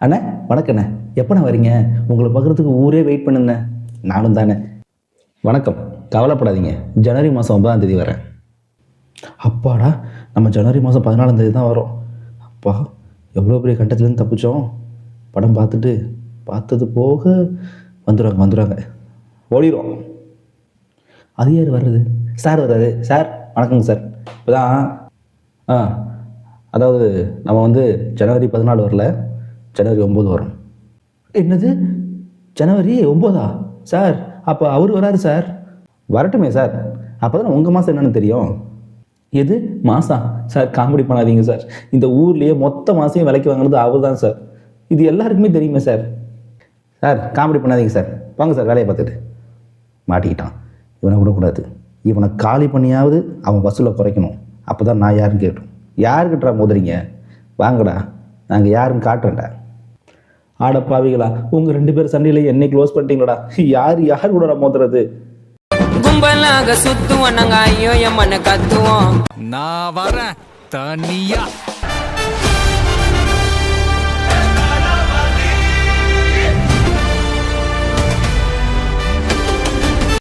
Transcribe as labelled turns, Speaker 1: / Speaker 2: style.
Speaker 1: அண்ணே வணக்கண்ணே, எப்போண்ணே வரீங்க? உங்களை பார்க்குறதுக்கு ஊரே வெயிட் பண்ணுண்ணே. நானும் தானே. வணக்கம், கவலைப்படாதீங்க, ஜனவரி மாதம் 9ஆம் தேதி வரேன். அப்பாடா, நம்ம ஜனவரி மாதம் 14ஆம் தேதி தான் வரோம். அப்பா, எவ்வளோ பெரிய கட்டத்துலேருந்து தப்பிச்சோம். படம் பார்த்தது போக வந்துடுவாங்க ஓடிடும். அது யார் வர்றது? சார் வர்றாரு. சார் வணக்கங்க சார். இப்போ தான் அதாவது நம்ம ஜனவரி 14 வரல, ஜனவரி 9 வரும். என்னது, ஜனவரி 9ஆ? சார் அப்போ அவர் வராரு சார். வரட்டுமே சார், அப்போ தான் உங்கள் மாதம் என்னென்னு தெரியும். எது மாதம்? சார் காமெடி பண்ணாதீங்க சார். இந்த ஊர்லேயே மொத்த மாதம் விலைக்கு வாங்கினது அவர் தான் சார். இது எல்லாருக்குமே தெரியுமே சார். சார் காமெடி பண்ணாதீங்க சார், வாங்க சார் வேலையை பார்த்துட்டு. மாட்டிக்கிட்டான். இவனை விடக்கூடாது. இவனை காலி பண்ணியாவது அவன் வசூலை குறைக்கணும். அப்போ தான் நான் யாருன்னு கேட்டோம். யாருக்கிட்டா மோதுறீங்க? வாங்கடா, நாங்கள் யாருன்னு காட்டுறேன்டா. ஆடப்பாவிகளா, உங்கள் 2 பேர் சண்டையில் என்னை க்ளோஸ் பண்ணிட்டீங்களா? யார் கூட மோதுறது?
Speaker 2: கும்பலாக சுத்துவோம் நாங்க, ஐயோ எம்மனை கத்துவோம்.
Speaker 3: நான் வரேன் தனியா.